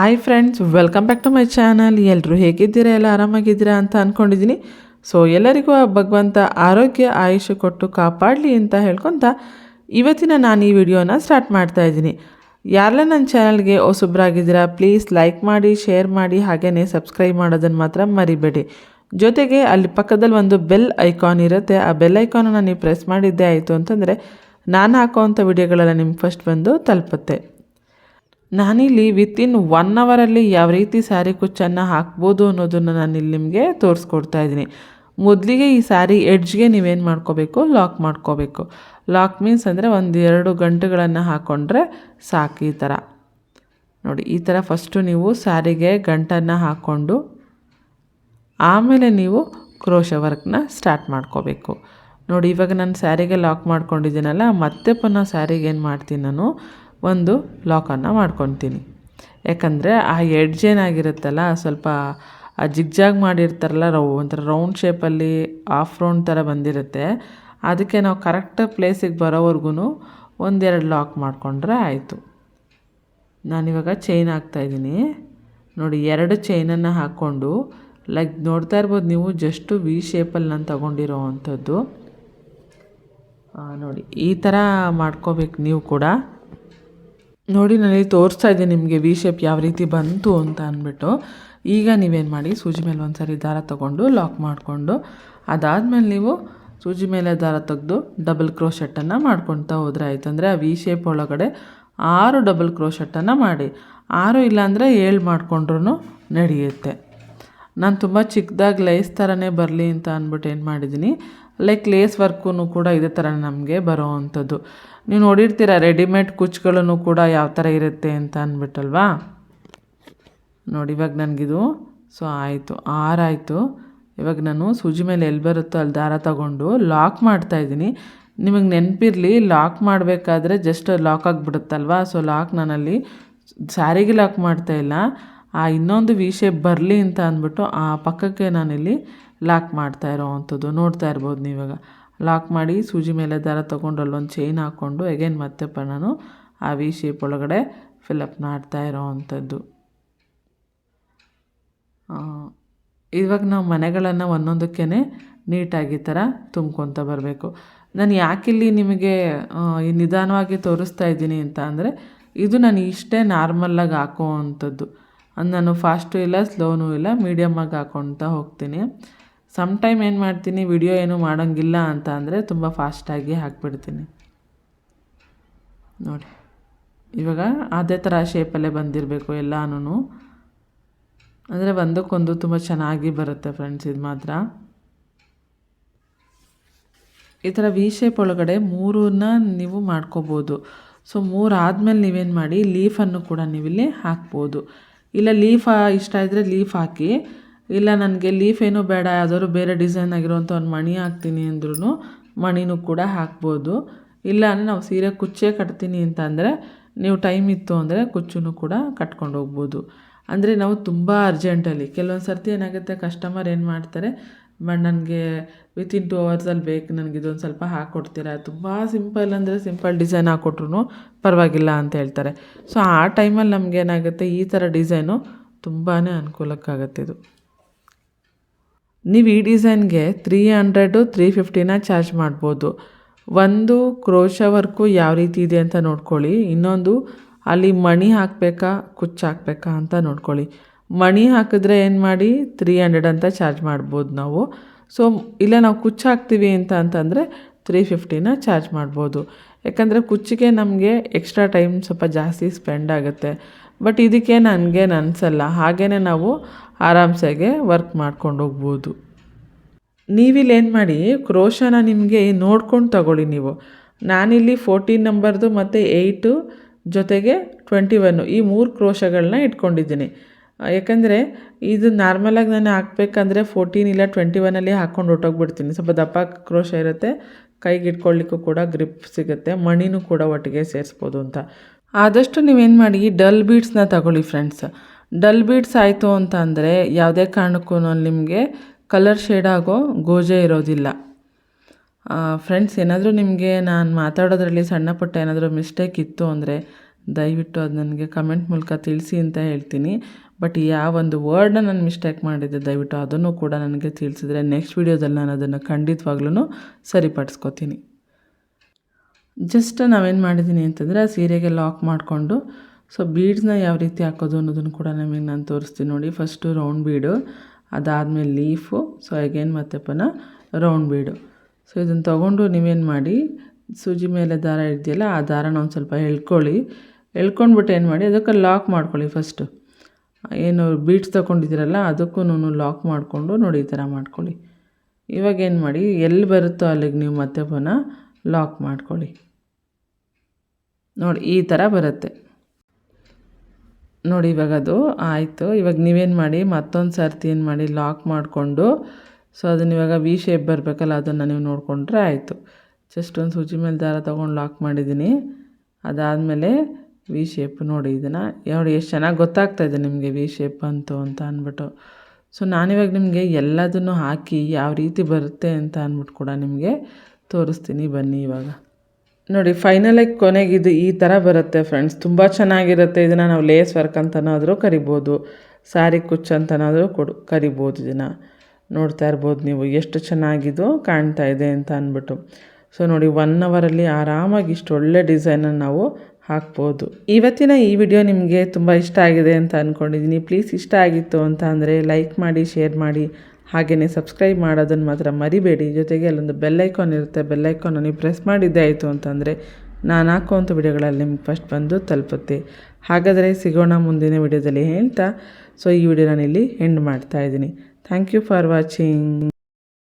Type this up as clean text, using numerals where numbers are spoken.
Hi friends, welcome back to my channel. ಎಲ್ಲರೂ ಹೇಗಿದ್ದೀರಾ? ಎಲ್ಲ ಆರಾಮಾಗಿದ್ದೀರಾ ಅಂತ ಅಂದ್ಕೊಂಡಿದ್ದೀನಿ. ಸೊ ಎಲ್ಲರಿಗೂ ಆ ಭಗವಂತ ಆರೋಗ್ಯ ಆಯುಷ್ಯ ಕೊಟ್ಟು ಕಾಪಾಡಲಿ ಅಂತ ಹೇಳ್ಕೊತ ಇವತ್ತಿನ ನಾನು ಈ ವಿಡಿಯೋನ ಸ್ಟಾರ್ಟ್ ಮಾಡ್ತಾ ಇದ್ದೀನಿ. ಯಾರೆಲ್ಲ ನನ್ನ ಚಾನಲ್ಗೆ ಹೊಸಬ್ರಾಗಿದ್ದೀರಾ ಪ್ಲೀಸ್ ಲೈಕ್ ಮಾಡಿ, ಶೇರ್ ಮಾಡಿ, ಹಾಗೆಯೇ ಸಬ್ಸ್ಕ್ರೈಬ್ ಮಾಡೋದನ್ನು ಮಾತ್ರ ಮರಿಬೇಡಿ. ಜೊತೆಗೆ ಅಲ್ಲಿ ಪಕ್ಕದಲ್ಲಿ ಒಂದು ಬೆಲ್ ಐಕಾನ್ ಇರುತ್ತೆ. ಆ ಬೆಲ್ ಐಕಾನನ್ನು ನೀವು ಪ್ರೆಸ್ ಮಾಡಿದ್ದೇ ಆಯಿತು ಅಂತಂದರೆ ನಾನು ಹಾಕೋವಂಥ ವಿಡಿಯೋಗಳೆಲ್ಲ ನಿಮ್ಗೆ ಫಸ್ಟ್ ಬಂದು ತಲುಪುತ್ತೆ. ನಾನಿಲ್ಲಿ ವಿತಿನ್ 1 ಅವರಲ್ಲಿ ಯಾವ ರೀತಿ ಸ್ಯಾರಿ ಕುಚ್ಚನ್ನು ಹಾಕ್ಬೋದು ಅನ್ನೋದನ್ನು ನಾನಿಲ್ಲಿ ನಿಮಗೆ ತೋರಿಸ್ಕೊಡ್ತಾ ಇದ್ದೀನಿ. ಮೊದಲಿಗೆ ಈ ಸ್ಯಾರಿ ಎಡ್ಜ್ಗೆ ನೀವೇನು ಮಾಡ್ಕೋಬೇಕು, ಲಾಕ್ ಮಾಡ್ಕೋಬೇಕು. ಲಾಕ್ ಮೀನ್ಸ್ ಅಂದರೆ 1-2 ಗಂಟುಗಳನ್ನು ಹಾಕ್ಕೊಂಡ್ರೆ ಸಾಕು. ಈ ಥರ ನೋಡಿ, ಈ ಥರ ಫಸ್ಟು ನೀವು ಸ್ಯಾರಿಗೆ ಗಂಟನ್ನು ಹಾಕ್ಕೊಂಡು ಆಮೇಲೆ ನೀವು ಕ್ರೋಶೆ ವರ್ಕ್ನ ಸ್ಟಾರ್ಟ್ ಮಾಡ್ಕೋಬೇಕು. ನೋಡಿ, ಇವಾಗ ನಾನು ಸ್ಯಾರಿಗೆ ಲಾಕ್ ಮಾಡ್ಕೊಂಡಿದ್ದೀನಲ್ಲ, ಮತ್ತೆ ಪುನಃ ಸ್ಯಾರಿಗೆ ಏನು ಮಾಡ್ತೀನಿ, ನಾನು ಒಂದು ಲಾಕನ್ನು ಮಾಡ್ಕೊತೀನಿ. ಯಾಕಂದರೆ ಆ ಎಡ್ಜ್ ಏನಾಗಿರುತ್ತಲ್ಲ, ಸ್ವಲ್ಪ ಆ ಜಿಗ್ಜಾಗ್ ಮಾಡಿರ್ತಾರಲ್ಲ, ಒಂಥರ ರೌಂಡ್ ಶೇಪಲ್ಲಿ ಆಫ್ ರೌಂಡ್ ಥರ ಬಂದಿರುತ್ತೆ. ಅದಕ್ಕೆ ನಾವು ಕರೆಕ್ಟ್ ಪ್ಲೇಸಿಗೆ ಬರೋವರೆಗೂ 1-2 ಲಾಕ್ ಮಾಡಿಕೊಂಡ್ರೆ ಆಯಿತು. ನಾನಿವಾಗ ಚೈನ್ ಹಾಕ್ತಾಯಿದ್ದೀನಿ. ನೋಡಿ, 2 ಚೈನನ್ನು ಹಾಕ್ಕೊಂಡು ಲೈಕ್ ನೋಡ್ತಾ ಇರ್ಬೋದು ನೀವು, ಜಸ್ಟು ವಿ ಶೇಪಲ್ಲಿ ನಾನು ತೊಗೊಂಡಿರೋ ಅಂಥದ್ದು. ನೋಡಿ, ಈ ಥರ ಮಾಡ್ಕೋಬೇಕು ನೀವು ಕೂಡ. ನೋಡಿ, ನಾನಿಲ್ಲಿ ತೋರಿಸ್ತಾ ಇದ್ದೀನಿ ನಿಮಗೆ ವಿ ಶೇಪ್ ಯಾವ ರೀತಿ ಬಂತು ಅಂತ ಅಂದ್ಬಿಟ್ಟು. ಈಗ ನೀವೇನು ಮಾಡಿ, ಸೂಜಿ ಮೇಲೆ ಒಂದು ಸಾರಿ ದಾರ ತೊಗೊಂಡು ಲಾಕ್ ಮಾಡಿಕೊಂಡು ಅದಾದಮೇಲೆ ನೀವು ಸೂಜಿ ಮೇಲೆ ದಾರ ತೆಗೆದು ಡಬಲ್ ಕ್ರೋಶೆಟ್ಟನ್ನು ಮಾಡ್ಕೊಳ್ತಾ ಹೋದ್ರೆ ಆಯಿತು. ಅಂದರೆ ಆ ವಿ ಶೇಪ್ ಒಳಗಡೆ 6 ಡಬಲ್ ಕ್ರೋಶೆಟ್ಟನ್ನು ಮಾಡಿ, 6 ಇಲ್ಲಾಂದರೆ 7 ಮಾಡಿಕೊಂಡ್ರೂ ನಡೆಯುತ್ತೆ. ನಾನು ತುಂಬ ಚಿಕ್ಕದಾಗಿ ಲೇಸ್ ಥರನೇ ಬರಲಿ ಅಂತ ಅಂದ್ಬಿಟ್ಟು ಏನು ಮಾಡಿದ್ದೀನಿ, ಲೈಕ್ ಲೇಸ್ ವರ್ಕೂ ಕೂಡ ಇದೇ ಥರ ನಮಗೆ ಬರೋ ಅಂಥದ್ದು. ನೀವು ನೋಡಿರ್ತೀರ ರೆಡಿಮೇಡ್ ಕುಚ್ಚುಗಳನ್ನು ಕೂಡ ಯಾವ ಥರ ಇರುತ್ತೆ ಅಂತ ಅಂದ್ಬಿಟ್ಟಲ್ವಾ. ನೋಡಿ, ಇವಾಗ ನನಗಿದು ಸೊ ಆಯಿತು, 6 ಆಯಿತು. ಇವಾಗ ನಾನು ಸೂಜಿ ಮೇಲೆ ಎಲ್ಲಿ ಬರುತ್ತೋ ಅಲ್ಲಿ ದಾರ ತಗೊಂಡು ಲಾಕ್ ಮಾಡ್ತಾಯಿದ್ದೀನಿ. ನಿಮಗೆ ನೆನಪಿರಲಿ, ಲಾಕ್ ಮಾಡಬೇಕಾದ್ರೆ ಜಸ್ಟ್ ಲಾಕ್ ಆಗಿಬಿಡುತ್ತಲ್ವ. ಸೊ ಲಾಕ್ ನಾನಲ್ಲಿ ಸ್ಯಾರಿಗೆ ಲಾಕ್ ಮಾಡ್ತಾಯಿಲ್ಲ, ಆ ಇನ್ನೊಂದು ವಿ ಶೇಪ್ ಬರಲಿ ಅಂತ ಅಂದ್ಬಿಟ್ಟು ಆ ಪಕ್ಕಕ್ಕೆ ನಾನಿಲ್ಲಿ ಲಾಕ್ ಮಾಡ್ತಾ ಇರೋ ಅಂಥದ್ದು ನೋಡ್ತಾ ಇರ್ಬೋದು ನೀವಾಗ. ಲಾಕ್ ಮಾಡಿ ಸೂಜಿ ಮೇಲೆ ದಾರ ತೊಗೊಂಡು ಅಲ್ಲೊಂದು ಚೈನ್ ಹಾಕ್ಕೊಂಡು ಅಗೇನ್ ಮತ್ತೆ ನಾನು ಆ ವಿ ಶೇಪ್ ಒಳಗಡೆ ಫಿಲಪ್ ಮಾಡ್ತಾ ಇರೋ ಅಂಥದ್ದು. ಇವಾಗ ನಾವು ಮನೆಗಳನ್ನು ಒಂದೊಂದಕ್ಕೇ ನೀಟಾಗಿ ಥರ ತುಂಬ್ಕೊತ ಬರಬೇಕು. ನಾನು ಯಾಕಿಲ್ಲಿ ನಿಮಗೆ ನಿಧಾನವಾಗಿ ತೋರಿಸ್ತಾ ಇದ್ದೀನಿ ಅಂತ ಅಂದರೆ, ಇದು ನಾನು ಇಷ್ಟೇ ನಾರ್ಮಲ್ಲಾಗಿ ಹಾಕೋ ಅಂಥದ್ದು. ನಾನು ಫಾಸ್ಟು ಇಲ್ಲ, ಸ್ಲೋನೂ ಇಲ್ಲ, ಮೀಡಿಯಮ್ಮಾಗಿ ಹಾಕ್ಕೊಳ್ತಾ ಹೋಗ್ತೀನಿ. ಟೈಮ್ ಏನು ಮಾಡ್ತೀನಿ, ವಿಡಿಯೋ ಏನೂ ಮಾಡೋಂಗಿಲ್ಲ ಅಂತ ಅಂದರೆ ತುಂಬ ಫಾಸ್ಟಾಗಿ ಹಾಕ್ಬಿಡ್ತೀನಿ. ನೋಡಿ, ಇವಾಗ ಅದೇ ಥರ ಶೇಪಲ್ಲೇ ಬಂದಿರಬೇಕು ಎಲ್ಲನೂ. ಅಂದರೆ ಒಂದಕ್ಕೊಂದು ತುಂಬ ಚೆನ್ನಾಗಿ ಬರುತ್ತೆ ಫ್ರೆಂಡ್ಸ್. ಇದು ಮಾತ್ರ ಈ ಥರ ವಿ ಶೇಪ್ ಒಳಗಡೆ 3 ನೀವು ಮಾಡ್ಕೋಬೋದು. ಸೊ 3 ಆದಮೇಲೆ ನೀವೇನು ಮಾಡಿ, ಲೀಫನ್ನು ಕೂಡ ನೀವಿಲ್ಲಿ ಹಾಕ್ಬೋದು. ಇಲ್ಲ ಲೀಫ್ ಇಷ್ಟ ಇದ್ದರೆ ಲೀಫ್ ಹಾಕಿ, ಇಲ್ಲ ನನಗೆ ಲೀಫ್ ಏನೂ ಬೇಡ, ಯಾವ್ದಾದ್ರು ಬೇರೆ ಡಿಸೈನ್ ಆಗಿರೋಂಥ ಒಂದು ಮಣಿ ಹಾಕ್ತೀನಿ ಅಂದ್ರೂ ಮಣಿನೂ ಕೂಡ ಹಾಕ್ಬೋದು. ಇಲ್ಲ ಅಂದರೆ ನಾವು ಸೀರೆ ಕುಚ್ಚೇ ಕಟ್ತೀನಿ ಅಂತ ಅಂದರೆ ನೀವು ಟೈಮ್ ಇತ್ತು ಅಂದರೆ ಕುಚ್ಚೂ ಕೂಡ ಕಟ್ಕೊಂಡು ಹೋಗ್ಬೋದು. ಅಂದರೆ ನಾವು ತುಂಬ ಅರ್ಜೆಂಟಲ್ಲಿ ಕೆಲವೊಂದು ಸರ್ತಿ ಏನಾಗುತ್ತೆ, ಕಸ್ಟಮರ್ ಏನು ಮಾಡ್ತಾರೆ, ನನಗೆ ವಿತಿನ್ 2 ಅವರ್ಸಲ್ಲಿ ಬೇಕು, ನನಗೆ ಇದೊಂದು ಸ್ವಲ್ಪ ಹಾಕ್ಕೊಡ್ತೀರಾ, ತುಂಬ ಸಿಂಪಲ್ ಅಂದರೆ ಸಿಂಪಲ್ ಡಿಸೈನ್ ಹಾಕ್ಕೊಟ್ರು ಪರವಾಗಿಲ್ಲ ಅಂತ ಹೇಳ್ತಾರೆ. ಸೊ ಆ ಟೈಮಲ್ಲಿ ನಮಗೇನಾಗುತ್ತೆ, ಈ ಥರ ಡಿಸೈನು ತುಂಬಾ ಅನುಕೂಲಕ್ಕಾಗತ್ತೆ. ಇದು ನೀವು ಈ ಡಿಸೈನ್ಗೆ 300-350 ಚಾರ್ಜ್ ಮಾಡ್ಬೋದು. ಒಂದು ಕ್ರೋಶಾ ವರ್ಕು ಯಾವ ರೀತಿ ಇದೆ ಅಂತ ನೋಡ್ಕೊಳ್ಳಿ. ಇನ್ನೊಂದು ಅಲ್ಲಿ ಮಣಿ ಹಾಕಬೇಕಾ ಕುಚ್ಚು ಹಾಕಬೇಕಾ ಅಂತ ನೋಡ್ಕೊಳ್ಳಿ. ಮಣಿ ಹಾಕಿದ್ರೆ ಏನು ಮಾಡಿ 300 ಅಂತ ಚಾರ್ಜ್ ಮಾಡ್ಬೋದು ನಾವು. ಸೊ ಇಲ್ಲ ನಾವು ಕುಚ್ಚು ಹಾಕ್ತೀವಿ ಅಂತಂದರೆ 350 ಚಾರ್ಜ್ ಮಾಡ್ಬೋದು. ಯಾಕಂದರೆ ಕುಚ್ಚಿಗೆ ನಮಗೆ ಎಕ್ಸ್ಟ್ರಾ ಟೈಮ್ ಸ್ವಲ್ಪ ಜಾಸ್ತಿ ಸ್ಪೆಂಡ್ ಆಗುತ್ತೆ. ಬಟ್ ಇದಕ್ಕೇನು ನನಗೇನು ಅನಿಸಲ್ಲ, ಹಾಗೇ ನಾವು ಆರಾಮ್ಸಾಗೆ ವರ್ಕ್ ಮಾಡ್ಕೊಂಡು ಹೋಗ್ಬೋದು. ನೀವಿಲ್ಲೇನು ಮಾಡಿ, ಕ್ರೋಶನ ನಿಮಗೆ ನೋಡ್ಕೊಂಡು ತಗೊಳ್ಳಿ ನೀವು. ನಾನಿಲ್ಲಿ 14 ನಂಬರ್ದು ಮತ್ತು 8 ಜೊತೆಗೆ 21 ಈ 3 ಕ್ರೋಶಗಳನ್ನ ಇಟ್ಕೊಂಡಿದ್ದೀನಿ. ಯಾಕಂದರೆ ಇದು ನಾರ್ಮಲಾಗಿ ನಾನು ಹಾಕಬೇಕಂದ್ರೆ 14 ಇಲ್ಲ 21ಅಲ್ಲಿ ಹಾಕ್ಕೊಂಡು ಹೊಟ್ಟೋಗ್ಬಿಡ್ತೀನಿ. ಸ್ವಲ್ಪ ದಪ್ಪ ಕ್ರೋಶ ಇರುತ್ತೆ, ಕೈಗೆ ಇಟ್ಕೊಳ್ಳಿಕ್ಕೂ ಕೂಡ ಗ್ರಿಪ್ ಸಿಗುತ್ತೆ, ಮಣಿನೂ ಕೂಡ ಒಟ್ಟಿಗೆ ಸೇರಿಸ್ಬೋದು ಅಂತ. ಆದಷ್ಟು ನೀವೇನು ಮಾಡಿ, ಡಲ್ ಬೀಡ್ಸ್ನ ತಗೊಳ್ಳಿ ಫ್ರೆಂಡ್ಸ್. ಡಲ್ ಬೀಡ್ಸ್ ಆಯಿತು ಅಂತ ಅಂದರೆ ಯಾವುದೇ ಕಾರಣಕ್ಕೂ ನಿಮಗೆ ಕಲರ್ ಶೇಡ್ ಆಗೋ ಗೋಜೆ ಇರೋದಿಲ್ಲ. ಫ್ರೆಂಡ್ಸ್, ಏನಾದರೂ ನಿಮಗೆ ನಾನು ಮಾತಾಡೋದ್ರಲ್ಲಿ ಸಣ್ಣ ಪುಟ್ಟ ಏನಾದರೂ ಮಿಸ್ಟೇಕ್ ಇತ್ತು ಅಂದರೆ ದಯವಿಟ್ಟು ಅದು ನನಗೆ ಕಮೆಂಟ್ ಮೂಲಕ ತಿಳಿಸಿ ಅಂತ ಹೇಳ್ತೀನಿ. ಬಟ್ ಯಾವ ಒಂದು ವರ್ಡ್ನ ನಾನು ಮಿಸ್ಟೇಕ್ ಮಾಡಿದ್ದೆ ದಯವಿಟ್ಟು ಅದನ್ನು ಕೂಡ ನನಗೆ ತಿಳಿಸಿದ್ರೆ ನೆಕ್ಸ್ಟ್ ವೀಡಿಯೋದಲ್ಲಿ ನಾನು ಅದನ್ನು ಖಂಡಿತವಾಗ್ಲೂ ಸರಿಪಡಿಸ್ಕೋತೀನಿ. ಜಸ್ಟ್ ನಾವೇನು ಮಾಡಿದ್ದೀನಿ ಅಂತಂದರೆ ಆ ಸೀರೆಗೆ ಲಾಕ್ ಮಾಡಿಕೊಂಡು ಸೊ ಬೀಡ್ಸ್ನ ಯಾವ ರೀತಿ ಹಾಕೋದು ಅನ್ನೋದನ್ನು ಕೂಡ ನಮಗೆ ನಾನು ತೋರಿಸ್ತೀನಿ ನೋಡಿ. ಫಸ್ಟು ರೌಂಡ್ ಬೀಡು, ಅದಾದಮೇಲೆ ಲೀಫು, ಸೊ ಅಗೇನ್ ಮತ್ತೆ ಪುನಃ ರೌಂಡ್ ಬೀಡು. ಸೊ ಇದನ್ನು ತೊಗೊಂಡು ನೀವೇನು ಮಾಡಿ ಸೂಜಿ ಮೇಲೆ ದಾರ ಇದೆಯಲ್ಲ ಆ ದಾರನ ಒಂದು ಸ್ವಲ್ಪ ಎಳ್ಕೊಂಡ್ಬಿಟ್ಟು ಏನು ಮಾಡಿ ಅದಕ್ಕೆ ಲಾಕ್ ಮಾಡ್ಕೊಳ್ಳಿ. ಫಸ್ಟು ಏನು ಬೀಡ್ಸ್ ತೊಗೊಂಡಿದ್ದೀರಲ್ಲ ಅದಕ್ಕೂ ಲಾಕ್ ಮಾಡಿಕೊಂಡು ನೋಡಿ ಈ ಥರ ಮಾಡ್ಕೊಳ್ಳಿ. ಇವಾಗ ಏನು ಮಾಡಿ ಎಲ್ಲಿ ಬರುತ್ತೋ ಅಲ್ಲಿಗೆ ನೀವು ಮತ್ತೆ ಪುನಃ ಲಾಕ್ ಮಾಡ್ಕೊಳ್ಳಿ. ನೋಡಿ ಈ ಥರ ಬರುತ್ತೆ ನೋಡಿ. ಇವಾಗ ಅದು ಆಯಿತು. ಇವಾಗ ನೀವೇನು ಮಾಡಿ ಮತ್ತೊಂದು ಸರ್ತಿ ಏನು ಮಾಡಿ ಲಾಕ್ ಮಾಡಿಕೊಂಡು ಸೊ ಅದನ್ನ ಇವಾಗ ವಿ ಶೇಪ್ ಬರಬೇಕಲ್ಲ ಅದನ್ನು ನೀವು ನೋಡಿಕೊಂಡ್ರೆ ಆಯಿತು. ಜಸ್ಟ್ ಒಂದು ಸೂಜಿ ಮೇಲೆ ದಾರ ತೊಗೊಂಡು ಲಾಕ್ ಮಾಡಿದ್ದೀನಿ. ಅದಾದಮೇಲೆ ವಿ ಶೇಪ್ ನೋಡಿ ಇದನ್ನು ನೋಡಿ ಎಷ್ಟು ಚೆನ್ನಾಗಿ ಗೊತ್ತಾಗ್ತಾಯಿದೆ ನಿಮಗೆ ವಿ ಶೇಪ್ ಬಂತು ಅಂತ ಅಂದ್ಬಿಟ್ಟು. ಸೊ ನಾನಿವಾಗ ನಿಮಗೆ ಎಲ್ಲದನ್ನು ಹಾಕಿ ಯಾವ ರೀತಿ ಬರುತ್ತೆ ಅಂತ ಅಂದ್ಬಿಟ್ಟು ಕೂಡ ನಿಮಗೆ ತೋರಿಸ್ತೀನಿ ಬನ್ನಿ. ಇವಾಗ ನೋಡಿ ಫೈನಲಾಗಿ ಕೊನೆಗೆ ಇದು ಈ ಥರ ಬರುತ್ತೆ ಫ್ರೆಂಡ್ಸ್. ತುಂಬ ಚೆನ್ನಾಗಿರುತ್ತೆ. ಇದನ್ನು ನಾವು ಲೇಸ್ ವರ್ಕ್ ಅಂತನಾದರೂ ಕರಿಬೋದು, ಸ್ಯಾರಿ ಕುಚ್ಚು ಅಂತನಾದರೂ ಕರಿಬೋದು. ಇದನ್ನು ನೋಡ್ತಾ ಇರ್ಬೋದು ನೀವು ಎಷ್ಟು ಚೆನ್ನಾಗಿದು ಕಾಣ್ತಾ ಇದೆ ಅಂತ ಅಂದ್ಬಿಟ್ಟು. ಸೊ ನೋಡಿ 1 ಅವರಲ್ಲಿ ಆರಾಮಾಗಿ ಇಷ್ಟು ಒಳ್ಳೆ ಡಿಸೈನನ್ನು ನಾವು ಹಾಕ್ಬೋದು. ಇವತ್ತಿನ ಈ ವಿಡಿಯೋ ನಿಮಗೆ ತುಂಬ ಇಷ್ಟ ಆಗಿದೆ ಅಂತ ಅಂದ್ಕೊಂಡಿದ್ದೀನಿ. ಪ್ಲೀಸ್ ಇಷ್ಟ ಆಗಿತ್ತು ಅಂತ ಅಂದರೆ ಲೈಕ್ ಮಾಡಿ, ಶೇರ್ ಮಾಡಿ, ಹಾಗೆಯೇ ಸಬ್ಸ್ಕ್ರೈಬ್ ಮಾಡೋದನ್ನು ಮಾತ್ರ ಮರಿಬೇಡಿ. ಜೊತೆಗೆ ಅಲ್ಲೊಂದು ಬೆಲ್ಲೈಕಾನ್ ಇರುತ್ತೆ, ಬೆಲ್ಲೈಕಾನ್ ನೀವು ಪ್ರೆಸ್ ಮಾಡಿದ್ದೇ ಆಯಿತು ಅಂತಂದರೆ ನಾನು ಹಾಕುವಂಥ ವಿಡಿಯೋಗಳಲ್ಲಿ ನಿಮ್ಗೆ ಫಸ್ಟ್ ಬಂದು ತಲುಪುತ್ತೆ. ಹಾಗಾದರೆ ಸಿಗೋಣ ಮುಂದಿನ ವಿಡಿಯೋದಲ್ಲಿ ಹೇಳ್ತಾ ಸೊ ಈ ವಿಡಿಯೋ ನಾನಿಲ್ಲಿ ಎಂಡ್ ಮಾಡ್ತಾಯಿದ್ದೀನಿ. Thank you for watching.